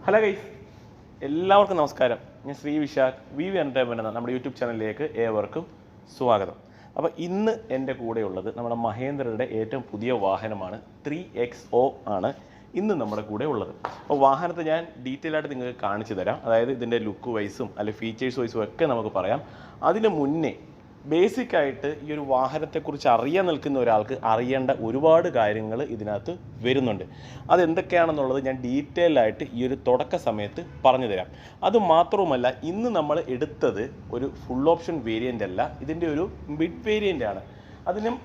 Hello guys, എല്ലാവർക്കും നമസ്കാരം. ഞാൻ ശ്രീ വിശാഖ് വി എൻ്റർടൈൻമെൻ്റ് എന്ന നമ്മുടെ യൂട്യൂബ് ചാനലിലേക്ക് ഏവർക്കും സ്വാഗതം. അപ്പോൾ ഇന്ന് എൻ്റെ കൂടെയുള്ളത് നമ്മുടെ മഹേന്ദ്രയുടെ ഏറ്റവും പുതിയ വാഹനമാണ് 3XO ആണ് ഇന്ന് നമ്മുടെ കൂടെ ഉള്ളത്. അപ്പോൾ വാഹനത്തെ ഞാൻ ഡീറ്റെയിൽ ആയിട്ട് നിങ്ങൾക്ക് കാണിച്ചു തരാം. അതായത് ഇതിൻ്റെ ലുക്ക് വൈസും അല്ലെങ്കിൽ ഫീച്ചേഴ്സ് വൈസും ഒക്കെ നമുക്ക് പറയാം. അതിന് മുന്നേ ബേസിക്കായിട്ട് ഈ ഒരു വാഹനത്തെക്കുറിച്ച് അറിയാൻ നിൽക്കുന്ന ഒരാൾക്ക് അറിയേണ്ട ഒരുപാട് കാര്യങ്ങൾ ഇതിനകത്ത് വരുന്നുണ്ട്. അതെന്തൊക്കെയാണെന്നുള്ളത് ഞാൻ ഡീറ്റെയിൽ ആയിട്ട് ഈ ഒരു തുടക്ക സമയത്ത് പറഞ്ഞു തരാം. അതുമാത്രവുമല്ല, ഇന്ന് നമ്മൾ എടുത്തത് ഒരു ഫുൾ ഓപ്ഷൻ വേരിയൻ്റ് അല്ല, ഇതിൻ്റെ ഒരു മിഡ് വേരിയൻ്റ് ആണ്. അതിനും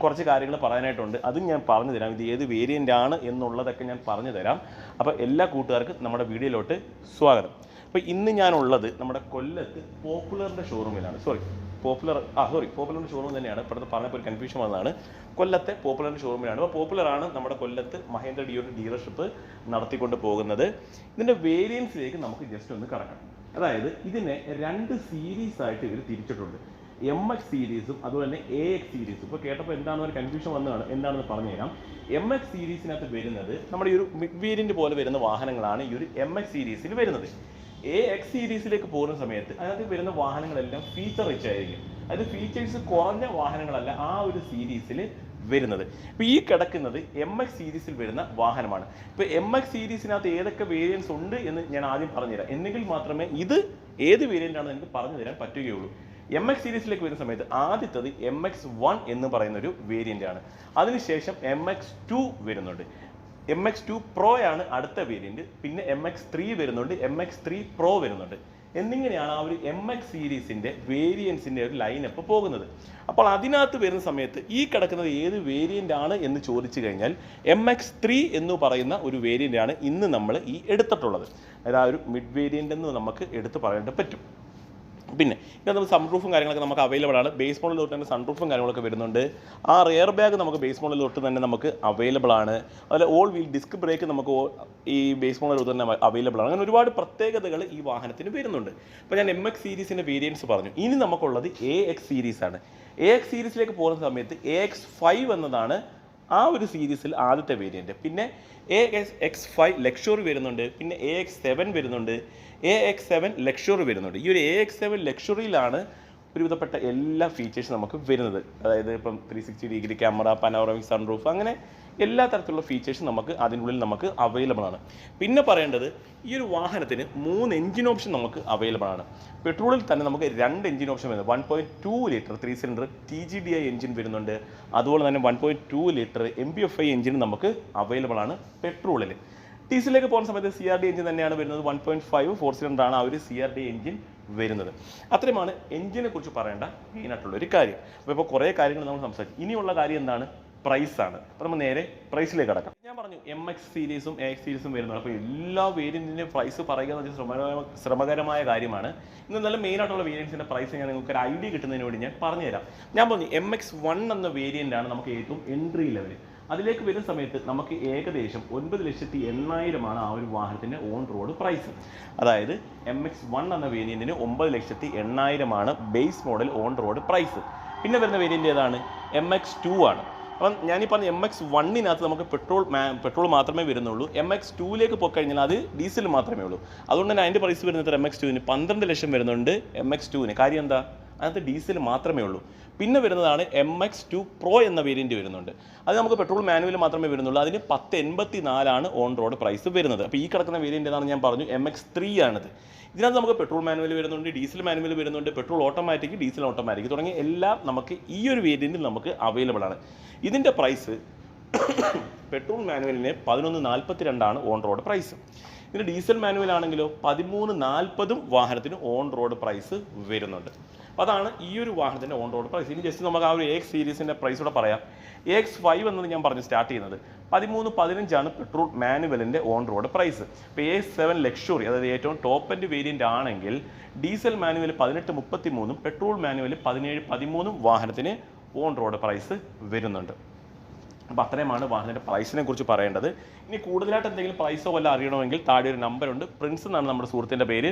കുറച്ച് കാര്യങ്ങൾ പറയാനായിട്ടുണ്ട്, അതും ഞാൻ പറഞ്ഞു തരാം. ഇത് ഏത് വേരിയൻ്റ് ആണ് എന്നുള്ളതൊക്കെ ഞാൻ പറഞ്ഞു തരാം. അപ്പോൾ എല്ലാ കൂട്ടുകാർക്കും നമ്മുടെ വീഡിയോയിലോട്ട് സ്വാഗതം. അപ്പോൾ ഇന്ന് ഞാനുള്ളത് നമ്മുടെ കൊല്ലത്ത് പോപ്പുലറിൻ്റെ ഷോറൂമിലാണ്. പോപ്പുലറിൻ്റെ ഷോറൂം തന്നെയാണ്. ഇപ്പോഴത്തെ പറഞ്ഞപ്പോൾ ഒരു കൺഫ്യൂഷൻ വന്നതാണ്. കൊല്ലത്തെ പോപ്പുലറിൻ്റെ ഷോറൂമിലാണ്. അപ്പോൾ പോപ്പുലറാണ് നമ്മുടെ കൊല്ലത്ത് മഹേന്ദ്ര ഡീലർഷിപ്പ് നടത്തിക്കൊണ്ട് പോകുന്നത്. ഇതിൻ്റെ വേരിയൻസിലേക്ക് നമുക്ക് ജസ്റ്റ് ഒന്ന് കടക്കാം. അതായത് ഇതിനെ രണ്ട് സീരീസ് ആയിട്ട് ഇവർ തിരിച്ചിട്ടുണ്ട്. MX സീരീസും അതുപോലെ തന്നെ AX സീരീസും. ഇപ്പോൾ കേട്ടപ്പോൾ എന്താണെന്ന് ഒരു കൺഫ്യൂഷൻ വന്നതാണ്, എന്താണെന്ന് പറഞ്ഞു തരാം. MX സീരീസിനകത്ത് വരുന്നത് നമ്മുടെ ഈ ഒരു മിഡ് വേരിയൻ്റ് പോലെ വരുന്ന വാഹനങ്ങളാണ് ഈ ഒരു MX സീരീസിൽ വരുന്നത്. AX സീരീസിലേക്ക് പോകുന്ന സമയത്ത് അതിനകത്ത് വരുന്ന വാഹനങ്ങളെല്ലാം ഫീച്ചർ റിച്ച് ആയിരിക്കും. അതായത് ഫീച്ചേഴ്സ് കുറഞ്ഞ വാഹനങ്ങളല്ല ആ ഒരു സീരീസിൽ വരുന്നത്. ഇപ്പോൾ ഈ കിടക്കുന്നത് MX സീരീസിൽ വരുന്ന വാഹനമാണ്. ഇപ്പോൾ MX സീരീസിനകത്ത് ഏതൊക്കെ വേരിയൻസ് ഉണ്ട് എന്ന് ഞാൻ ആദ്യം പറഞ്ഞുതരാം. എന്നെങ്കിൽ മാത്രമേ ഇത് ഏത് വേരിയൻ്റ് ആണെന്ന് എനിക്ക് പറഞ്ഞു തരാൻ പറ്റുകയുള്ളൂ. MX സീരീസിലേക്ക് വരുന്ന സമയത്ത് ആദ്യത്തത് MX1 എന്ന് പറയുന്ന ഒരു വേരിയൻ്റ് ആണ്. അതിനുശേഷം MX2 വരുന്നുണ്ട്. MX2 Pro ആണ് അടുത്ത വേരിയൻറ്റ്. പിന്നെ MX3 വരുന്നുണ്ട്, MX3 Pro വരുന്നുണ്ട്. എന്നിങ്ങനെയാണ് ആ ഒരു MX സീരീസിൻ്റെ വേരിയൻസിൻ്റെ ഒരു ലൈനപ്പ് പോകുന്നത്. അപ്പോൾ അതിനകത്ത് വരുന്ന സമയത്ത് ഈ കിടക്കുന്നത് ഏത് വേരിയൻ്റ് ആണ് എന്ന് ചോദിച്ചു കഴിഞ്ഞാൽ MX3 എന്ന് പറയുന്ന ഒരു വേരിയൻ്റ് ആണ് ഇന്ന് നമ്മൾ ഈ എടുത്തിട്ടുള്ളത്. അതായത് ആ ഒരു മിഡ് വേരിയൻ്റ് എന്ന് നമുക്ക് എടുത്ത് പറയേണ്ടി പറ്റും. പിന്നെ ഇതിനകത്ത് സൺറൂഫും കാര്യങ്ങളൊക്കെ നമുക്ക് അവൈലബിൾ ആണ്. ബേസ് മോഡൽ തൊട്ട് തന്നെ സൺറൂഫും കാര്യങ്ങളൊക്കെ വരുന്നുണ്ട്. ആ എയർ ബാഗ് നമുക്ക് ബേസ് മോഡൽ തൊട്ട് തന്നെ നമുക്ക് അവൈലബിൾ ആണ്. അതുപോലെ ഓൾ വീൽ ഡിസ്ക് ബ്രേക്ക് നമുക്ക് ഈ ബേസ് മോഡൽ തൊട്ട് തന്നെ അവൈലബിൾ ആണ്. അങ്ങനെ ഒരുപാട് പ്രത്യേകതകൾ ഈ വാഹനത്തിന് വരുന്നുണ്ട്. അപ്പോൾ ഞാൻ MX സീരീസിൻ്റെ വേരിയൻസ് പറഞ്ഞു. ഇനി നമുക്കുള്ളത് AX സീരീസാണ്. AX സീരീസിലേക്ക് പോകുന്ന സമയത്ത് AX5 എന്നതാണ് ആ ഒരു സീരീസിൽ ആദ്യത്തെ വേരിയൻറ്റ്. പിന്നെ AX5 ലക്ഷറി വരുന്നുണ്ട്. പിന്നെ AX7 വരുന്നുണ്ട്. AX7 ലക്ഷറി വരുന്നുണ്ട്. ഈ ഒരു AX7 ലക്ഷറിയിലാണ് ഒരുവിധപ്പെട്ട എല്ലാ ഫീച്ചേഴ്സും നമുക്ക് വരുന്നത്. അതായത് ഇപ്പം 360 ഡിഗ്രി ക്യാമറ, പനോറമിക് സൺറൂഫ്, അങ്ങനെ എല്ലാ തരത്തിലുള്ള ഫീച്ചേഴ്സും നമുക്ക് അതിനുള്ളിൽ നമുക്ക് അവൈലബിൾ ആണ്. പിന്നെ പറയേണ്ടത്, ഈ ഒരു വാഹനത്തിന് 3 എഞ്ചിൻ ഓപ്ഷൻ നമുക്ക് അവൈലബിൾ ആണ്. പെട്രോളിൽ തന്നെ നമുക്ക് 2 എഞ്ചിൻ ഓപ്ഷൻ വരുന്നത്. 1.2 ലിറ്റർ 3 സിലിണ്ടർ TGDI എഞ്ചിൻ വരുന്നുണ്ട്. അതുപോലെ തന്നെ 1.2 ലിറ്റർ MPFI എഞ്ചിൻ നമുക്ക് അവൈലബിൾ ആണ് പെട്രോളിൽ. ഡീസലിലേക്ക് പോകുന്ന സമയത്ത് CRD എഞ്ചിൻ തന്നെയാണ് വരുന്നത്. 1.5 4 സിലിണ്ടർ ആണ് ആ ഒരു CRD എഞ്ചിൻ വരുന്നത്. അത്രയുമാണ് എഞ്ചിനെ കുറിച്ച് പറയേണ്ട മെയിനായിട്ടുള്ള ഒരു കാര്യം. അപ്പോൾ ഇപ്പോൾ കുറേ കാര്യങ്ങൾ നമ്മൾ സംസാരിച്ചു. ഇനിയുള്ള കാര്യം എന്താണ്? പ്രൈസാണ്. അപ്പോൾ നമ്മൾ നേരെ പ്രൈസിലേക്ക് കടക്കാം. ഞാൻ പറഞ്ഞു MX സീരീസും AX സീരീസും വരുന്നത്. അപ്പോൾ എല്ലാ വേരിയൻറ്റിൻ്റെയും പ്രൈസ് പറയുക എന്ന് വെച്ചാൽ ശ്രമകരമായ കാര്യമാണ്. ഇന്ന് നല്ല മെയിനായിട്ടുള്ള വേരിയൻസിൻ്റെ പ്രൈസ് ഞാൻ നിങ്ങൾക്ക് ഒരു ഐഡിയ കിട്ടുന്നതിന് വേണ്ടി ഞാൻ പറഞ്ഞുതരാം. ഞാൻ പറഞ്ഞു MX1 എന്ന വേരിയൻ്റാണ് നമുക്ക് ഏറ്റവും എൻട്രി ലെവൽ. അതിലേക്ക് വരുന്ന സമയത്ത് നമുക്ക് ഏകദേശം 9,80,000 ആണ് ആ ഒരു വാഹനത്തിൻ്റെ ഓൺ റോഡ് പ്രൈസ്. അതായത് MX1 എന്ന വേരിയൻറ്റിന് 9,80,000 ആണ് base model on road price. പിന്നെ വരുന്ന വേരിയൻ്റ് ഏതാണ്? MX2 ആണ്. അപ്പം ഞാനീ പറഞ്ഞ MX1-നകത്ത് നമുക്ക് പെട്രോൾ മാത്രമേ വരുന്നുള്ളൂ. MX2ലേക്ക് പോയി കഴിഞ്ഞാൽ അത് ഡീസൽ മാത്രമേ ഉള്ളൂ. അതുകൊണ്ട് തന്നെ അതിൻ്റെ പ്രൈസ് വരുന്നത് MX2-ന് 12 ലക്ഷം വരുന്നുണ്ട്. MX2-ന് കാര്യം എന്താ? അതിനകത്ത് ഡീസൽ മാത്രമേ ഉള്ളൂ. പിന്നെ വരുന്നതാണ് MX2 Pro എന്ന വേരിയൻറ്റ് വരുന്നുണ്ട്. അത് നമുക്ക് പെട്രോൾ മാനുവൽ മാത്രമേ വരുന്നുള്ളൂ. അതിന് 10,84 ആണ് ഓൺ റോഡ് പ്രൈസ് വരുന്നത്. അപ്പോൾ ഈ കിടക്കുന്ന വേരിയൻറ്റ് ഏതാണെന്ന് ഞാൻ പറഞ്ഞു, MX3 ആണിത്. ഇതിനകത്ത് നമുക്ക് പെട്രോൾ മാനുവൽ വരുന്നുണ്ട്, ഡീസൽ മാനുവൽ വരുന്നുണ്ട്, പെട്രോൾ ഓട്ടോമാറ്റിക്, ഡീസൽ ഓട്ടോമാറ്റിക് തുടങ്ങി എല്ലാം നമുക്ക് ഈ ഒരു വേരിയൻറ്റിൽ നമുക്ക് അവൈലബിൾ ആണ്. ഇതിൻ്റെ പ്രൈസ് പെട്രോൾ മാനുവലിന് 11,42 ആണ് ഓൺ റോഡ് പ്രൈസ്. ഇതിന് ഡീസൽ മാനുവൽ ആണെങ്കിലോ 13,40 വാഹനത്തിന് ഓൺ റോഡ് പ്രൈസ് വരുന്നുണ്ട്. അപ്പോൾ അതാണ് ഈ ഒരു വാഹനത്തിൻ്റെ ഓൺ റോഡ് പ്രൈസ്. ഇനി ജസ്റ്റ് നമുക്ക് ആ ഒരു AX സീരീസിൻ്റെ പ്രൈസ് കൂടെ പറയാം. AX5 എന്നത് ഞാൻ പറഞ്ഞു സ്റ്റാർട്ട് ചെയ്യുന്നത് 13,15 ആണ് പെട്രോൾ മാനുവലിൻ്റെ ഓൺ റോഡ് പ്രൈസ്. ഇപ്പോൾ AX7 ലക്ഷറി, അതായത് ഏറ്റവും ടോപ്പ് എൻഡ് വേരിയൻ്റ് ആണെങ്കിൽ ഡീസൽ മാനുവൽ 18,33, പെട്രോൾ മാനുവൽ 17,13 വാഹനത്തിന് ഓൺ റോഡ് പ്രൈസ് വരുന്നുണ്ട്. അപ്പോൾ അത്രയുമാണ് വാഹനത്തിൻ്റെ പ്രൈസിനെ കുറിച്ച് പറയേണ്ടത്. ഇനി കൂടുതലായിട്ട് എന്തെങ്കിലും പ്രൈസോ വല്ല അറിയണമെങ്കിൽ താഴെ ഒരു നമ്പറുണ്ട്. പ്രിൻസ് എന്നാണ് നമ്മുടെ സുഹൃത്തിൻ്റെ പേര്.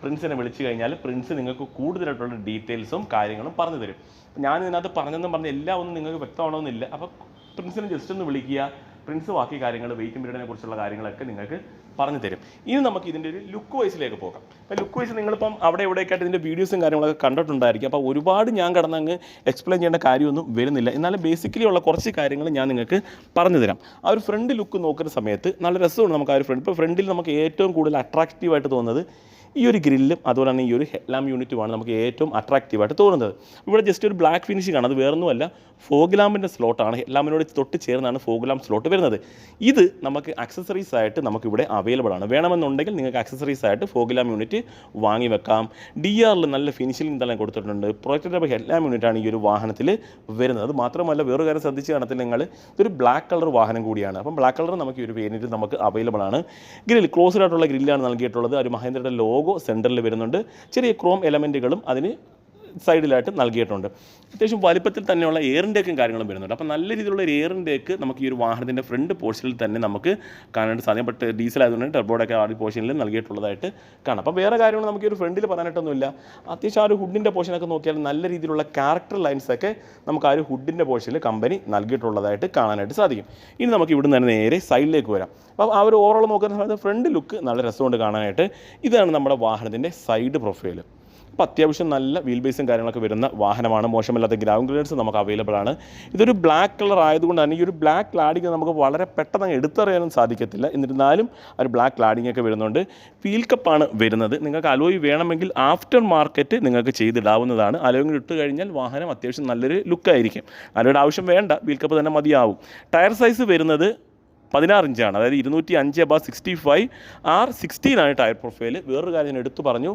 പ്രിൻസിനെ വിളിച്ചു കഴിഞ്ഞാൽ പ്രിൻസ് നിങ്ങൾക്ക് കൂടുതലായിട്ടുള്ള ഡീറ്റെയിൽസും കാര്യങ്ങളും പറഞ്ഞു തരും. ഞാൻ ഇതിനകത്ത് പറഞ്ഞെന്നും പറഞ്ഞ് എല്ലാം ഒന്നും നിങ്ങൾക്ക് വ്യക്തമാവണമെന്നില്ല. അപ്പോൾ പ്രിൻസിനെ ജസ്റ്റ് ഒന്ന് വിളിക്കുക, പ്രിൻസ് ബാക്കി കാര്യങ്ങൾ വെയിറ്റ് പീരീഡിനെ കുറിച്ചുള്ള കാര്യങ്ങളൊക്കെ നിങ്ങൾക്ക് പറഞ്ഞു തരും. ഇനി നമുക്ക് ഇതിൻ്റെ ഒരു ലുക്ക് വൈസിലേക്ക് പോകാം. അപ്പോൾ ലുക്ക് വൈസ് നിങ്ങളിപ്പം അവിടെ എവിടെയൊക്കെ ആയിട്ട് ഇതിൻ്റെ വീഡിയോസും കാര്യങ്ങളൊക്കെ കണ്ടിട്ടുണ്ടായിരിക്കും. അപ്പോൾ ഒരുപാട് ഞാൻ കടന്നങ്ങ് എക്സ്പ്ലെയിൻ ചെയ്യേണ്ട കാര്യമൊന്നും വരുന്നില്ല. എന്നാലും ബേസിക്കലി ഉള്ള കുറച്ച് കാര്യങ്ങൾ ഞാൻ നിങ്ങൾക്ക് പറഞ്ഞു തരാം. ആ ഒരു ഫ്രണ്ട് ലുക്ക് നോക്കുന്ന സമയത്ത് നല്ല രസമാണ് നമുക്ക് ആ ഒരു ഫ്രണ്ട്. ഇപ്പോൾ ഫ്രണ്ടിൽ നമുക്ക് ഏറ്റവും കൂടുതൽ അട്രാക്റ്റീവായിട്ട് തോന്നുന്നത് ഈ ഒരു ഗ്രില്ലും അതുപോലെ തന്നെ ഈ ഒരു ഹെഡ്ലാം യൂണിറ്റുമാണ് നമുക്ക് ഏറ്റവും അട്രാക്റ്റീവായിട്ട് തോന്നുന്നത്. ഇവിടെ ജസ്റ്റ് ഒരു ബ്ലാക്ക് ഫിനിഷിംഗ് ആണ്, അത് വേറൊന്നുമല്ല ഫോഗ് ലാമ്പിൻ്റെ സ്ലോട്ടാണ്. ഹെഡ്ലാമ്പിനോട് തൊട്ട് ചേർന്നാണ് ഫോഗ് ലാമ്പ് സ്ലോട്ട് വരുന്നത്. ഇത് നമുക്ക് അക്സസറീസ് ആയിട്ട് നമുക്കിവിടെ അവൈലബിൾ ആണ്. വേണമെന്നുണ്ടെങ്കിൽ നിങ്ങൾക്ക് അക്സസറീസ് ആയിട്ട് ഫോഗ് ലാമ്പ് യൂണിറ്റ് വാങ്ങി വെക്കാം. DRൽ നല്ല ഫിനിഷിംഗ് തന്നെ കൊടുത്തിട്ടുണ്ട്. പ്രൊജക്റ്റഡ് ഹെഡ്ലാമ്പ് യൂണിറ്റാണ് ഈ ഒരു വാഹനത്തിൽ വരുന്നത്. അത് മാത്രമല്ല വേറൊരു കാര്യം ശ്രദ്ധിച്ച് കാണത്തില്ല നിങ്ങൾ, ഇതൊരു ബ്ലാക്ക് കളർ വാഹനം കൂടിയാണ്. അപ്പം ബ്ലാക്ക് കളർ നമുക്ക് ഈ ഒരു വേരിയൻറ്റിൽ നമുക്ക് അവൈലബിൾ ആണ്. ഗ്രിൽ ക്ലോസ്ഡ് ആയിട്ടുള്ള ഗ്രില്ലാണ് നൽകിയിട്ടുള്ളത്. ഒരു മഹേന്ദ്രയുടെ ലോഗോ സെൻറ്ററിൽ വരുന്നുണ്ട്. ചെറിയ ക്രോം എലമെൻറ്റുകളും അതിന് സൈഡിലായിട്ട് നൽകിയിട്ടുണ്ട്. അത്യാവശ്യം വലിപ്പത്തിൽ തന്നെയുള്ള എയർ ഇൻടേക്കും കാര്യങ്ങളും വരുന്നുണ്ട്. അപ്പോൾ നല്ല രീതിയിലുള്ള ഒരു എയർ ഇൻടേക്ക് നമുക്ക് ഈ ഒരു വാഹനത്തിൻ്റെ ഫ്രണ്ട് പോർഷനിൽ തന്നെ നമുക്ക് കാണാനായിട്ട് സാധിക്കും. ബട്ട് ഡീസൽ ആയതുകൊണ്ട് ടർബോഡൊക്കെ ആ ഒരു പോർഷനിൽ നൽകിയിട്ടുള്ളതായിട്ട് കാണാം. അപ്പോൾ വേറെ കാര്യങ്ങൾ നമുക്ക് ഈ ഒരു ഫ്രണ്ടിൽ പറയാനായിട്ടൊന്നുമില്ല. അത്യാവശ്യം ആ ഒരു ഹുഡിൻ്റെ പോർഷനൊക്കെ നോക്കിയാൽ നല്ല രീതിയിലുള്ള ക്യാരക്ടർ ലൈൻസൊക്കെ നമുക്ക് ആ ഒരു ഹുഡിൻ്റെ പോർഷനിൽ കമ്പനി നൽകിയിട്ടുള്ളതായിട്ട് കാണാനായിട്ട് സാധിക്കും. ഇനി നമുക്ക് ഇവിടുന്ന് തന്നെ നേരെ സൈഡിലേക്ക് വരാം. അപ്പോൾ ആ ഒരു ഓവറോൾ നോക്കുന്ന സമയത്ത് ഫ്രണ്ട് ലുക്ക് നല്ല രസമുണ്ട് കാണാനായിട്ട്. ഇതാണ് നമ്മുടെ വാഹനത്തിൻ്റെ സൈഡ് പ്രൊഫൈൽ. അപ്പോൾ അത്യാവശ്യം നല്ല വീൽ ബേസും കാര്യങ്ങളൊക്കെ വരുന്ന വാഹനമാണ്. മോശമില്ലാത്ത ഗ്രൗണ്ട് ക്ലിയറൻസ് നമുക്ക് അവൈലബിൾ ആണ്. ഇതൊരു ബ്ലാക്ക് കളർ ആയതുകൊണ്ട് തന്നെ ഈ ഒരു ബ്ലാക്ക് ക്ലാഡിങ് നമുക്ക് വളരെ പെട്ടെന്ന് എടുത്തറിയാനും സാധിക്കത്തില്ല. എന്നിരുന്നാലും ഒരു ബ്ലാക്ക് ക്ലാഡിങ് ഒക്കെ വരുന്നുണ്ട്. വീൽ കപ്പാണ് വരുന്നത്. നിങ്ങൾക്ക് അലോയ് വേണമെങ്കിൽ ആഫ്റ്റർ മാർക്കറ്റ് നിങ്ങൾക്ക് ചെയ്തിടാവുന്നതാണ്. അലോയ് ഇട്ട് കഴിഞ്ഞാൽ വാഹനം അത്യാവശ്യം നല്ലൊരു ലുക്കായിരിക്കും. അലോയുടെ ആവശ്യം വേണ്ട, വീൽ കപ്പ് തന്നെ മതിയാവും. ടയർ സൈസ് വരുന്നത് 16 ഇഞ്ചാണ്. അതായത് 205/65 R16 ആണ് ടയർ പ്രൊഫൈൽ. വേറൊരു കാര്യം ഞാൻ എടുത്തു പറഞ്ഞു,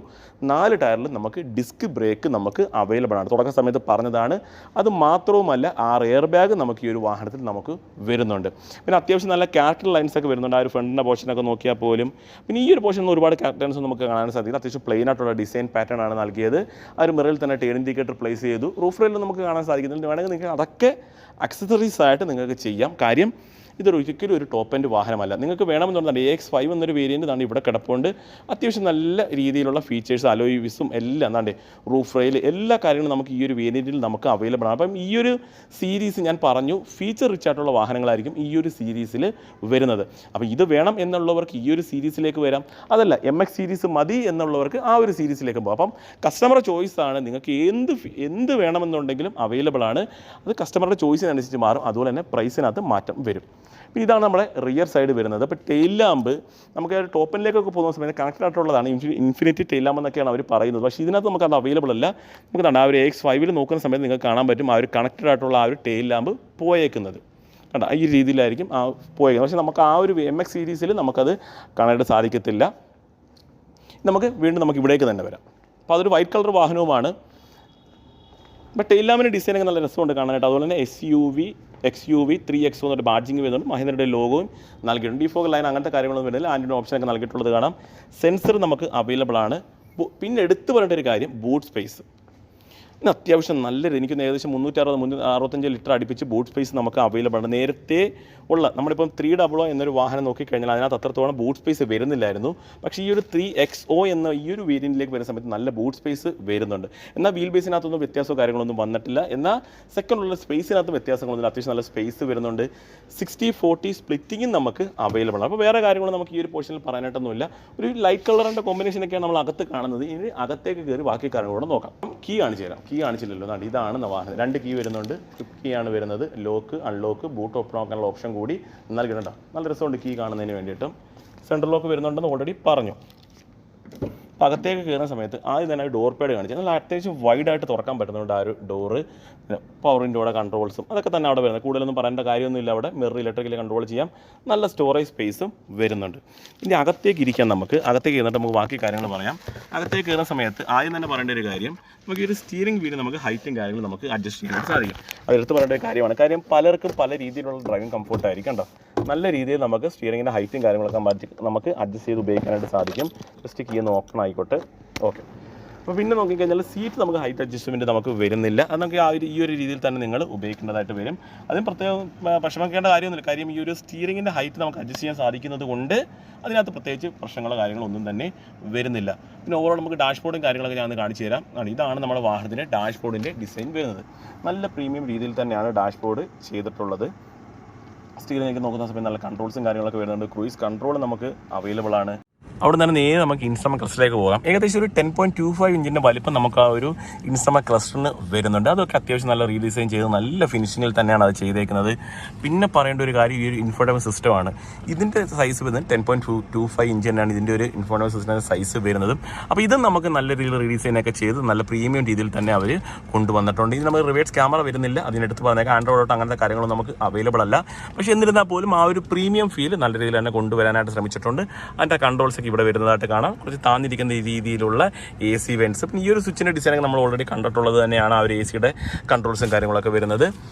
4 ടയറിൽ നമുക്ക് ഡിസ്ക് ബ്രേക്ക് നമുക്ക് അവൈലബിൾ ആണ്. തുടക്ക സമയത്ത് പറഞ്ഞതാണ്. അത് മാത്രവുമല്ല 6 എയർ ബാഗ് നമുക്ക് ഈ ഒരു വാഹനത്തിൽ നമുക്ക് വരുന്നുണ്ട്. പിന്നെ അത്യാവശ്യം നല്ല ക്യാരക്ടർ ലൈൻസ് ഒക്കെ വരുന്നുണ്ട്. ആ ഒരു ഫ്രണ്ടിൻ്റെ പോർഷനൊക്കെ നോക്കിയാൽ പോലും. പിന്നെ ഈ ഒരു പോർഷനിൽ ഒരുപാട് ക്യാരക്ടേഴ്സ് നമുക്ക് കാണാൻ സാധിക്കും. അത്യാവശ്യം പ്ലെയിൻ ആയിട്ടുള്ള ഡിസൈൻ പാറ്റേൺ ആണ് നൽകിയത്. ആ ഒരു മിററിൽ തന്നെ ടേൺ ഇൻഡിക്കേറ്റർ പ്ലേസ് ചെയ്തു. റൂഫ് റെയിലിൽ നമുക്ക് കാണാൻ സാധിക്കുന്നുണ്ട്. വേണമെങ്കിൽ നിങ്ങൾക്ക് അതൊക്കെ അക്സസറീസ് ആയിട്ട് നിങ്ങൾക്ക് ചെയ്യാം. കാര്യം ഇതൊരു ഒരിക്കലും ഒരു ടോപ്പ് എൻഡ് വാഹനമല്ല. നിങ്ങൾക്ക് വേണമെന്നുണ്ടെങ്കിൽ AX5 എന്നൊരു വേരിയൻറ്റ് തന്നെ ഇവിടെ കിടപ്പുണ്ട്. അത്യാവശ്യം നല്ല രീതിയിലുള്ള ഫീച്ചേഴ്സ് അലോയ് വീൽസും എല്ലാം എന്താണ്ട് റൂഫ് റെയിൽ എല്ലാ കാര്യങ്ങളും നമുക്ക് ഈ ഒരു വേരിയൻറ്റിൽ നമുക്ക് അവൈലബിൾ ആണ്. അപ്പം ഈ ഒരു സീരീസ് ഞാൻ പറഞ്ഞു ഫീച്ചർ റിച്ച് ആയിട്ടുള്ള വാഹനങ്ങളായിരിക്കും ഈ ഒരു സീരീസിൽ വരുന്നത്. അപ്പോൾ ഇത് വേണം എന്നുള്ളവർക്ക് ഈ ഒരു സീരീസിലേക്ക് വരാം. അതല്ല MX സീരീസ് മതി എന്നുള്ളവർക്ക് ആ ഒരു സീരീസിലേക്ക് പോകും. അപ്പം കസ്റ്റമറുടെ ചോയ്സാണ്. നിങ്ങൾക്ക് എന്ത് വേണമെന്നുണ്ടെങ്കിലും അവൈലബിൾ ആണ്. അത് കസ്റ്റമറുടെ ചോയ്സിനനുസരിച്ച് മാറും. അതുപോലെ തന്നെ പ്രൈസിനകത്ത് മാറ്റം വരും. അപ്പോൾ ഇതാണ് നമ്മുടെ റിയർ സൈഡ് വരുന്നത്. അപ്പോൾ ടെയിൽ ലാമ്പ് നമുക്ക് ടോപ്പിലേക്കൊക്കെ പോകുന്ന സമയത്ത് കണക്റ്റഡ് ആയിട്ടുള്ളതാണ്. ഇൻഫിനിറ്റി ടെയിൽ ലാമ്പ് എന്നൊക്കെയാണ് അവർ പറയുന്നത്. പക്ഷേ ഇതിനകത്ത് നമുക്ക് അത് അവൈലബിൾ അല്ല. നമുക്ക് ആ ഒരു AX5 നോക്കുന്ന സമയത്ത് നിങ്ങൾക്ക് കാണാൻ പറ്റും ആ ഒരു കണക്റ്റഡ് ആയിട്ടുള്ള ആ ഒരു ടെയിൽ ലാമ്പ് പോയേക്കുന്നത് കണ്ടോ. ഈ രീതിയിലായിരിക്കും പോയേക്കുന്നത്. പക്ഷേ നമുക്ക് ആ ഒരു MX സീരീസിൽ നമുക്കത് കാണാനായിട്ട് സാധിക്കത്തില്ല. നമുക്ക് ഇവിടേക്ക് തന്നെ വരാം. അപ്പോൾ അതൊരു വൈറ്റ് കളർ വാഹനവുമാണ്. അപ്പോൾ ടെയിൽ ലാമ്പിൻ്റെ ഡിസൈനൊക്കെ നല്ല രസമുണ്ട് കാണാനായിട്ട്. അതുപോലെ തന്നെ SUV XUV 3XO എന്നൊരു ബാഡ്ജിങ് വരുന്നുണ്ട്. മഹീന്ദ്രയുടെ ലോഗോയും നൽകിയിട്ടുണ്ട്. ഡിഫോഗ് ലൈൻ അങ്ങനത്തെ കാര്യങ്ങളൊന്നും വരുന്നില്ല. ആൻഡ്രോയിഡ് ഓപ്ഷനൊക്കെ നൽകിയിട്ടുള്ളത് കാണാം. സെൻസർ നമുക്ക് അവൈലബിൾ ആണ്. പിന്നെ എടുത്തു പറയേണ്ട ഒരു കാര്യം ബൂട്ട് സ്പേസ്. ഇന്ന് അത്യാവശ്യം നല്ലൊരു എനിക്കൊന്ന് ഏകദേശം 365 ലിറ്റർ അടുപ്പിച്ച് ബൂട്ട് സ്പേസ് നമുക്ക് അവൈലബിൾ ആണ്. നേരത്തെ ഉള്ള നമ്മളിപ്പം 300 എന്നൊരു വാഹനം നോക്കിക്കഴിഞ്ഞാൽ അതിനകത്ത് അത്രത്തോളം ബൂട്ട് സ്പേസ് വരുന്നില്ലായിരുന്നു. പക്ഷേ ഈ ഒരു 3XO എന്ന ഈ ഒരു വേരിയൻറ്റിലേക്ക് വരുന്ന സമയത്ത് നല്ല ബൂട്ട് സ്പേസ് വരുന്നുണ്ട്. എന്നാൽ വീൽ ബേസിനകത്തൊന്നും വ്യത്യാസമോ കാര്യങ്ങളൊന്നും വന്നിട്ടില്ല. എന്നാൽ സെക്കൻഡുള്ള സ്പേസിനകത്ത് വ്യത്യാസങ്ങളൊന്നും അത്യാവശ്യം നല്ല സ്പേസ് വരുന്നുണ്ട്. 60/40 സ്പ്ലിറ്റിങ്ങും നമുക്ക് അവൈലബിൾ ആണ്. അപ്പോൾ വേറെ കാര്യങ്ങൾ നമുക്ക് ഈ ഒരു പോർഷനിൽ പറയാനായിട്ടൊന്നുമില്ല. ഒരു ലൈറ്റ് കളറിൻ്റെ കോമ്പിനേഷനൊക്കെയാണ് നമ്മൾ അകത്ത് കാണുന്നത്. ഇനി അകത്തേക്ക് കയറി ബാക്കി കാര്യങ്ങളോട് നോക്കാം. കീ കാണിച്ചു തരാം. കീ കാണിച്ചില്ലല്ലോ. ഇതാണ് വാഹനം. 2 കീ വരുന്നുണ്ട്. സ്വിഫ്റ്റ് കീ ആണ് വരുന്നത്. ലോക്ക് അൺലോക്ക് ബൂട്ട് ഓപ്പൺ ആക്കാനുള്ള ഓപ്ഷൻ കൂടി നൽകിയിട്ടുണ്ട്. നല്ല രസമുണ്ട് കീ കാണുന്നതിന് വേണ്ടിയിട്ടും. സെൻട്രൽ ലോക്ക് വരുന്നുണ്ടെന്ന് ഓൾറെഡി പറഞ്ഞു. അപ്പോൾ അകത്തേക്ക് കയറുന്ന സമയത്ത് ആദ്യം തന്നെ ഡോർ പാഡ് കാണിച്ചു. നല്ല അത്യാവശ്യം വൈഡായിട്ട് തുറക്കാൻ പറ്റുന്നുണ്ട് ആ ഒരു ഡോറ്. പവർ വിൻഡോയുടെ കൺട്രോൾസും അതൊക്കെ തന്നെ അവിടെ വരുന്നത്. കൂടുതലൊന്നും പറയേണ്ട കാര്യമൊന്നുമില്ല. അവിടെ മിറർ ഇലക്ട്രിക്കലി കൺട്രോൾ ചെയ്യാം. നല്ല സ്റ്റോറേജ് സ്പേസും വരുന്നുണ്ട്. ഇനി അകത്തേക്ക് ഇരിക്കാം. അകത്തേക്ക് ഇരുന്നിട്ട് നമുക്ക് ബാക്കി കാര്യങ്ങൾ പറയാം. അകത്തേക്ക് കയറുന്ന സമയത്ത് ആദ്യം തന്നെ പറയേണ്ട ഒരു കാര്യം നമുക്ക് ഈ ഒരു സ്റ്റിയറിംഗ് വീല് നമുക്ക് ഹൈറ്റും കാര്യങ്ങളും നമുക്ക് അഡ്ജസ്റ്റ് ചെയ്യാൻ സാധിക്കും. അതെടുത്ത് പറയേണ്ട ഒരു കാര്യമാണ്. കാര്യം പലർക്കും പല രീതിയിലുള്ള ഡ്രൈവിംഗ് കംഫോർട്ടായിരിക്കും കേട്ടോ. നല്ല രീതിയിൽ നമുക്ക് സ്റ്റിയറിങ്ങിൻ്റെ ഹൈറ്റും കാര്യങ്ങളൊക്കെ നമുക്ക് അഡ്ജസ്റ്റ് ചെയ്ത് ഉപയോഗിക്കാനായിട്ട് സാധിക്കും. ജസ്റ്റ് കീ ഒന്ന് ഓപ്പൺ ആയിക്കോട്ടെ. ഓക്കെ. അപ്പോൾ പിന്നെ നോക്കിക്കഴിഞ്ഞാൽ സീറ്റ് നമുക്ക് ഹൈറ്റ് അഡ്ജസ്റ്റ്മെൻറ്റ് നമുക്ക് വരുന്നില്ല. അത് നമുക്ക് ഈ ഒരു രീതിയിൽ തന്നെ നിങ്ങൾ ഉപയോഗിക്കേണ്ടതായിട്ട് വരും. അതിന് പ്രത്യേകം വിഷമിക്കേണ്ട കാര്യമൊന്നുമില്ല. കാര്യം ഈ ഒരു സ്റ്റിയറിങ്ങിൻ്റെ ഹൈറ്റ് നമുക്ക് അഡ്ജസ്റ്റ് ചെയ്യാൻ സാധിക്കുന്നത് കൊണ്ട് അതിനകത്ത് പ്രത്യേകിച്ച് പ്രശ്നങ്ങളോ കാര്യങ്ങളോ ഒന്നും തന്നെ വരുന്നില്ല. പിന്നെ ഓവറോൾ നമുക്ക് ഡാഷ്ബോർഡും കാര്യങ്ങളൊക്കെ ഞാൻ കാണിച്ചു തരാം. ഇതാണ് നമ്മുടെ വാഹനത്തിൻ്റെ ഡാഷ്ബോർഡിൻ്റെ ഡിസൈൻ വരുന്നത്. നല്ല പ്രീമിയം രീതിയിൽ തന്നെയാണ് ഡാഷ്ബോർഡ് ചെയ്തിട്ടുള്ളത്. സ്റ്റീലിലേക്ക് നോക്കുന്ന സമയത്ത് നല്ല കൺട്രോൾസും കാര്യങ്ങളൊക്കെ വരുന്നുണ്ട്. ക്രൂയിസ് കൺട്രോൾ നമുക്ക് അവൈലബിൾ ആണ്. അവിടെ നിന്ന് നേരെ നമുക്ക് ഇൻസ്ട്രുമെന്റ് ക്ലസ്റ്ററിലേക്ക് പോകാം. ഏകദേശം ഒരു 10.25 ഇഞ്ചിൻ്റെ വലിപ്പം നമുക്ക് ആ ഒരു ഇൻസ്ട്രുമെന്റ് ക്ലസ്റ്ററിന് വരുന്നുണ്ട്. അതൊക്കെ അത്യാവശ്യം നല്ല റീഡിസൈൻ ചെയ്ത് നല്ല ഫിനിഷിങ്ങിൽ തന്നെയാണ് അത് ചെയ്തേക്കുന്നത്. പിന്നെ പറയേണ്ട ഒരു കാര്യം ഈ ഒരു ഇൻഫോർട്ടൈൻമെന്റ് സിസ്റ്റമാണ്. ഇതിൻ്റെ സൈസ് വരുന്നത് 10.25 ഇഞ്ച് തന്നെയാണ് ഇതിൻ്റെ ഒരു ഇൻഫോർട്ടൈൻമെന്റ് സിസ്റ്റത്തിൻ്റെ സൈസ് വരുന്നത്. അപ്പോൾ ഇത് നമുക്ക് നല്ല രീതിയിൽ റീഡിസൈനൊക്കെ ചെയ്ത് നല്ല പ്രീമിയം രീതിയിൽ തന്നെ അവർ കൊണ്ടുവന്നിട്ടുണ്ട്. ഇത് നമുക്ക് റിവേഴ്സ് ക്യാമറ വരുന്നില്ല. അതിനടുത്ത് പറഞ്ഞേക്കാം ആൻഡ്രോയിഡ് ഓട്ടോ അങ്ങനത്തെ കാര്യങ്ങളൊന്നും നമുക്ക് അവൈലബിൾ അല്ല. പക്ഷേ എന്നിരുന്നാൽ പോലും ആ ഒരു പ്രീമിയം ഫീൽ നല്ല രീതിയിൽ തന്നെ കൊണ്ടുവരാനായിട്ട് ശ്രമിച്ചിട്ടുണ്ട്. അതിൻ്റെ കൺട്രോൾസൊക്കെ ഇവിടെ വരുന്നതായിട്ട് കാണാം. കുറച്ച് താന്നിരിക്കുന്ന രീതിയിലുള്ള AC വെൻസ്. പിന്നെ ഈ ഒരു സ്വിച്ചിൻ്റെ ഡിസൈനൊക്കെ നമ്മൾ ഓൾറെഡി കണ്ടിട്ടുള്ളത് തന്നെയാണ്. ആ ഒരു AC-യുടെ കൺട്രോൾസും കാര്യങ്ങളൊക്കെ വരുന്നത്.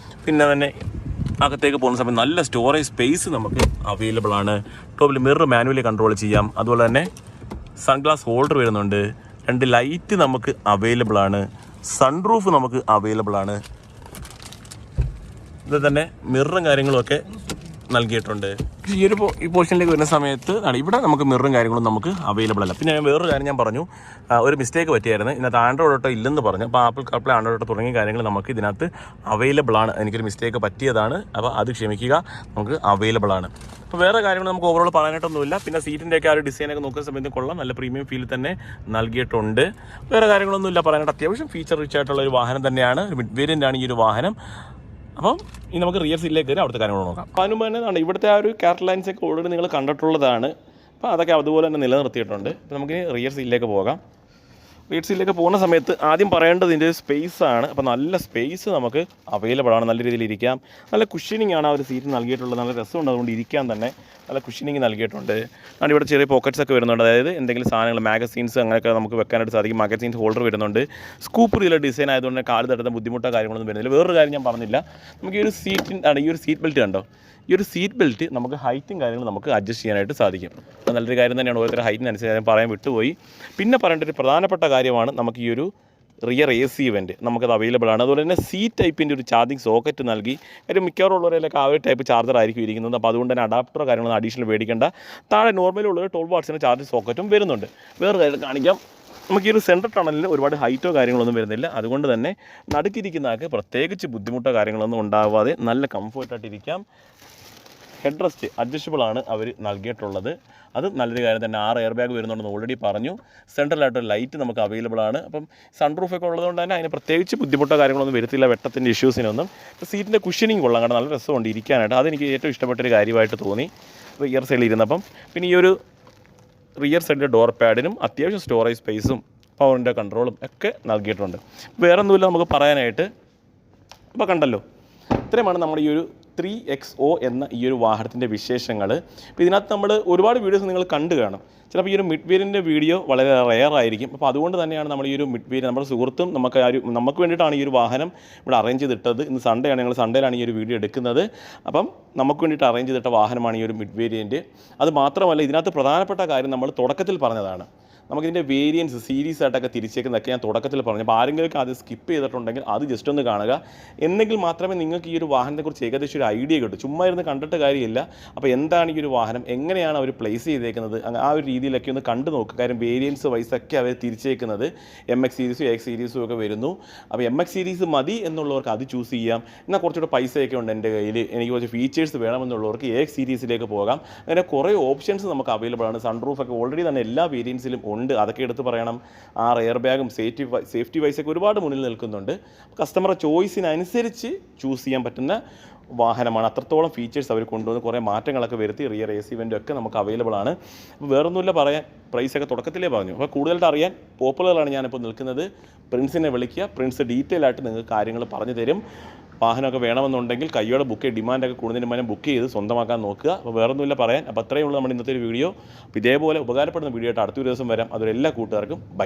പിന്നെ തന്നെ അകത്തേക്ക് പോകുന്ന സമയത്ത് നല്ല സ്റ്റോറേജ് സ്പേസ് നമുക്ക് അവൈലബിൾ ആണ്. ടോപ്പിൽ മിറർ മാനുവലി കൺട്രോൾ ചെയ്യാം. അതുപോലെ തന്നെ സൺഗ്ലാസ് ഹോൾഡർ വരുന്നുണ്ട്. 2 ലൈറ്റ് നമുക്ക് അവൈലബിൾ ആണ്. സൺറൂഫ് നമുക്ക് അവൈലബിൾ ആണ്. ഇത് തന്നെ മിററും കാര്യങ്ങളുമൊക്കെ നൽകിയിട്ടുണ്ട്. ഈ ഒരു ഈ പോർഷനിലേക്ക് വരുന്ന സമയത്ത് ഇവിടെ നമുക്ക് മിററും കാര്യങ്ങളും നമുക്ക് അവൈലബിൾ അല്ല. പിന്നെ വേറൊരു കാര്യം ഞാൻ പറഞ്ഞു, ഒരു മിസ്റ്റേക്ക് പറ്റിയായിരുന്നു. ഇതിനകത്ത് ആൻഡ്രോയിഡ് ഓട്ടോ ഇല്ലെന്ന് പറഞ്ഞു. അപ്പോൾ ആപ്പിൾ കാർപ്ലേ ആൻഡ്രോയിഡ് ഓട്ടോ തുടങ്ങിയ കാര്യങ്ങൾ നമുക്ക് ഇതിനകത്ത് അവൈലബിൾ ആണ്. എനിക്കൊരു മിസ്റ്റേക്ക് പറ്റിയതാണ്. അപ്പോൾ അത് ക്ഷമിക്കുക, നമുക്ക് അവൈലബിൾ ആണ്. അപ്പോൾ വേറെ കാര്യങ്ങൾ നമുക്ക് ഓവറോൾ പറയാനായിട്ടൊന്നുമില്ല. പിന്നെ സീറ്റിൻ്റെയൊക്കെ ആ ഒരു ഡിസൈനൊക്കെ നോക്കുന്ന സമയത്ത് കൊള്ളാം, നല്ല പ്രീമിയം ഫീൽ തന്നെ നൽകിയിട്ടുണ്ട്. വേറെ കാര്യങ്ങളൊന്നുമില്ല പറയാനായിട്ട്. അത്യാവശ്യം ഫീച്ചർ റിച്ച് ആയിട്ടുള്ള ഒരു വാഹനം തന്നെയാണ്. ഒരു മിഡ് വേരിയൻ്റ് ആണ് ഈ ഒരു വാഹനം. അപ്പം ഇനി നമുക്ക് റിയർ സീറ്റിലേക്ക് കയറി അവിടുത്തെ കാര്യങ്ങൾ നോക്കാം. അപ്പോൾ അതിന് തന്നെ ഇവിടുത്തെ ആ ഒരു ക്യാരക്ടർ ലൈൻസ് ഒക്കെ ഓൾറെഡി നിങ്ങൾ കണ്ടിട്ടുള്ളതാണ്. അപ്പോൾ അതൊക്കെ അതുപോലെ തന്നെ നിലനിർത്തിയിട്ടുണ്ട്. അപ്പോൾ നമുക്ക് റിയർ സീറ്റിലേക്ക് പോകാം. റിയർ സീറ്റിലേക്ക് പോകുന്ന സമയത്ത് ആദ്യം പറയേണ്ടത് ഇതിൻ്റെ സ്പേസ് ആണ്. അപ്പോൾ നല്ല സ്പേസ് നമുക്ക് അവൈലബിൾ ആണ്. നല്ല രീതിയിൽ ഇരിക്കാം. നല്ല കുഷ്യനിങ് ആണ് ആ ഒരു സീറ്റ് നൽകിയിട്ടുള്ളത്. നല്ല രസമുണ്ട്. അതുകൊണ്ട് ഇരിക്കാൻ തന്നെ നല്ല കുഷ്യനിങ് നൽകിയിട്ടുണ്ട്. അതുകൊണ്ട് ഇവിടെ ചെറിയ പോക്കറ്റ്സ് ഒക്കെ വരുന്നുണ്ട്. അതായത് എന്തെങ്കിലും സാധനങ്ങൾ മാഗസീൻസ് അങ്ങനെയൊക്കെ നമുക്ക് വെക്കാനായിട്ട് സാധിക്കും. മാഗസീൻസ് ഹോൾഡർ വരുന്നുണ്ട്. സ്കൂപ്പ് റിയൽ ഡിസൈൻ ആയതുകൊണ്ട് കാല് തട്ടുന്ന ബുദ്ധിമുട്ടോ കാര്യങ്ങളൊന്നും വരുന്നില്ല. വേറൊരു കാര്യം ഞാൻ പറഞ്ഞില്ല, നമുക്ക് ഈ ഒരു ഈ ഒരു സീറ്റ് ബെൽറ്റ് കണ്ടോ, ഈ ഒരു സീറ്റ് ബെൽറ്റ് നമുക്ക് ഹൈറ്റും കാര്യങ്ങളും നമുക്ക് അഡ്ജസ്റ്റ് ചെയ്യാനായിട്ട് സാധിക്കും. അത് നല്ലൊരു കാര്യം തന്നെയാണ്. ഓരോരുത്തരുടെ ഹൈറ്റിനനുസരിച്ച് പറയാൻ വിട്ടുപോയി. പിന്നെ പറയേണ്ട ഒരു പ്രധാനപ്പെട്ട കാര്യമാണ് നമുക്ക് ഈ ഒരു റിയർ AC വെൻറ്റ് നമുക്കത് അവൈലബിൾ ആണ്. അതുപോലെ തന്നെ ടൈപ്പിൻ്റെ ഒരു ചാർജിങ് സോക്കറ്റ് നൽകി. കാര്യം മിക്കവാറും ഉള്ളവരിലൊക്കെ ആ ഒരു ടൈപ്പ് ചാർജർ ആയിരിക്കും ഇരിക്കുന്നത്. അപ്പോൾ അതുകൊണ്ട് തന്നെ അഡാപ്റ്ററോ കാര്യങ്ങളൊന്നും അഡീഷണൽ മേടിക്കേണ്ട. താഴെ നോർമലി ഉള്ള 12 വാട്ട്സിൻ്റെ ചാർജിങ് സോക്കറ്റും വരുന്നുണ്ട്. വേറെ കാര്യം കാണിക്കാം. നമുക്ക് ഈ ഒരു സെൻട്രൽ ടണലിൽ ഒരുപാട് ഹൈറ്റോ കാര്യങ്ങളൊന്നും വരുന്നില്ല. അതുകൊണ്ട് തന്നെ നടുക്കിരിക്കുന്ന ആൾക്ക് പ്രത്യേകിച്ച് ബുദ്ധിമുട്ടോ കാര്യങ്ങളൊന്നും ഉണ്ടാവാതെ നല്ല കംഫർട്ടായിട്ടിരിക്കാം. ഹെഡ് റെസ്റ്റ് അഡ്ജസ്റ്റബിൾ ആണ് അവർ നൽകിയിട്ടുള്ളത്. അത് നല്ലൊരു കാര്യം തന്നെ. 6 എയർ ബാഗ് വരുന്നുണ്ടെന്ന് ഓൾറെഡി പറഞ്ഞു. സെൻട്രലായിട്ടൊരു ലൈറ്റ് നമുക്ക് അവൈലബിൾ ആണ്. അപ്പം സൺറൂഫൊക്കെ ഉള്ളതുകൊണ്ട് തന്നെ അതിന് പ്രത്യേകിച്ച് ബുദ്ധിമുട്ടോ കാര്യങ്ങളൊന്നും വരത്തില്ല, വെട്ടത്തിൻ്റെ ഇഷ്യൂസിനൊന്നും. ഇപ്പോൾ സീറ്റിൻ്റെ കുഷ്യനിങ് കൊള്ളാം, കാരണം നല്ല രസമുണ്ട് ഇരിക്കാനായിട്ട്. അതെനിക്ക് ഏറ്റവും ഇഷ്ടപ്പെട്ടൊരു കാര്യമായിട്ട് തോന്നി റിയർ സൈഡിൽ ഇരുന്നപ്പം. പിന്നെ ഈ ഒരു റിയർ സൈഡിലെ ഡോർ പാഡിനും അത്യാവശ്യം സ്റ്റോറേജ് സ്പേസും പവറിൻ്റെ കൺട്രോളും ഒക്കെ നൽകിയിട്ടുണ്ട്. വേറെ ഒന്നുമില്ല നമുക്ക് പറയാനായിട്ട്. അപ്പോൾ കണ്ടല്ലോ, ഇത്രയുമാണ് നമ്മുടെ ഈ ഒരു 3XO എന്ന ഈ ഒരു വാഹനത്തിൻ്റെ വിശേഷങ്ങൾ. അപ്പോൾ ഇതിനകത്ത് നമ്മൾ ഒരുപാട് വീഡിയോസ് നിങ്ങൾ കണ്ടു കാണും. ചിലപ്പോൾ ഈ ഒരു മിഡ് വേരിയൻ്റെ വീഡിയോ വളരെ റെയർ ആയിരിക്കും. അപ്പോൾ അതുകൊണ്ട് തന്നെയാണ് നമ്മൾ ഈ ഒരു മിഡ് വേരിയൻ നമ്മുടെ സുഹൃത്തും നമുക്ക് വേണ്ടിയിട്ടാണ് ഈ ഒരു വാഹനം ഇവിടെ അറേഞ്ച് ചെയ്തിട്ടത്. ഇന്ന് സൺഡേ ആണ്, ഞങ്ങൾ സൺഡേയിലാണ് ഈ ഒരു വീഡിയോ എടുക്കുന്നത്. അപ്പം നമുക്ക് വേണ്ടിയിട്ട് അറേഞ്ച് ചെയ്തിട്ട വാഹനമാണ് ഈ ഒരു മിഡ് വേരിയൻറ്റ്. അത് മാത്രമല്ല, ഇതിനകത്ത് പ്രധാനപ്പെട്ട കാര്യം നമ്മൾ തുടക്കത്തിൽ പറഞ്ഞതാണ്. നമുക്കിതിൻ്റെ വേരിയൻസ് സീരീസ് ആയിട്ടൊക്കെ തിരിച്ചേക്കുന്നതൊക്കെ ഞാൻ തുടക്കത്തിൽ പറഞ്ഞു. അപ്പോൾ ആരെങ്കിലും അത് സ്കിപ്പ് ചെയ്തിട്ടുണ്ടെങ്കിൽ അത് ജസ്റ്റ് ഒന്ന് കാണുക. എന്നെങ്കിൽ മാത്രമേ നിങ്ങൾക്ക് ഈ ഒരു വാഹനത്തെക്കുറിച്ച് ഏകദേശം ഒരു ഐഡിയ കിട്ടും. ചുമ്മാ ഇരുന്ന് കണ്ടിട്ട് കാര്യമില്ല. അപ്പോൾ എന്താണ് ഈ ഒരു വാഹനം, എങ്ങനെയാണ് അവർ പ്ലേസ് ചെയ്തേക്കുന്നത്, ആ ഒരു രീതിയിലൊക്കെ ഒന്ന് കണ്ടു നോക്കുക. കാര്യം വേരിയൻസ് വൈസൊക്കെ അവർ തിരിച്ചേക്കുന്നത് MX സീരീസും AX സീരീസും ഒക്കെ വരുന്നു. അപ്പോൾ MX സീരീസ് മതി എന്നുള്ളവർക്ക് അത് ചൂസ് ചെയ്യാം. എന്നാൽ കുറച്ചുകൂടെ പൈസയൊക്കെ ഉണ്ട് എൻ്റെ കയ്യിൽ, എനിക്ക് കുറച്ച് ഫീച്ചേഴ്സ് വേണമെന്നുള്ളവർക്ക് AX സീരീസിലേക്ക് പോകാം. അങ്ങനെ കുറേ ഓപ്ഷൻസ് നമുക്ക് അവൈലബിൾ ആണ്. സൺറൂഫൊക്കെ ഓൾറെഡി തന്നെ എല്ലാ വേരിയൻസിലും ഉണ്ട്. അതൊക്കെ എടുത്ത് പറയണം. 6 എയർ ബാഗും സേഫ്റ്റി വൈസൊക്കെ ഒരുപാട് മുന്നിൽ നിൽക്കുന്നുണ്ട്. കസ്റ്റമർ ചോയ്സിനനുസരിച്ച് ചൂസ് ചെയ്യാൻ പറ്റുന്ന വാഹനമാണ്. അത്രത്തോളം ഫീച്ചേഴ്സ് അവർ കൊണ്ടുവന്ന് കുറേ മാറ്റങ്ങളൊക്കെ വരുത്തി. റിയർ AC വെൻ്റ് ഒക്കെ നമുക്ക് അവൈലബിൾ ആണ്. അപ്പോൾ വേറൊന്നുമില്ല പറയാൻ, പ്രൈസൊക്കെ തുടക്കത്തിലേ പറഞ്ഞു. അപ്പോൾ കൂടുതലായിട്ട് അറിയാൻ പോപ്പുലറാണ് ഞാനിപ്പോൾ നിൽക്കുന്നത്. പ്രിൻസിനെ വിളിക്കുക, പ്രിൻസ് ഡീറ്റെയിൽ ആയിട്ട് നിങ്ങൾക്ക് കാര്യങ്ങൾ പറഞ്ഞു തരും. വാഹനമൊക്കെ വേണമെന്നുണ്ടെങ്കിൽ കയ്യോടെ ഡിമാൻഡൊക്കെ കൂടുന്നതിന് മുന്നേ ബുക്ക് ചെയ്ത് സ്വന്തമാക്കാൻ നോക്കുക. അപ്പോൾ വേറൊന്നുമില്ല പറയാൻ. അപ്പോൾ അത്രയേ ഉള്ളൂ നമ്മുടെ ഇന്നത്തെ ഒരു വീഡിയോ. അപ്പോൾ ഇതേപോലെ ഉപകാരപ്പെടുന്ന വീഡിയോ ആയിട്ട് അടുത്തൊരു ദിവസം വരാം. അതൊരു എല്ലാ കൂട്ടുകാർക്കും ബൈ.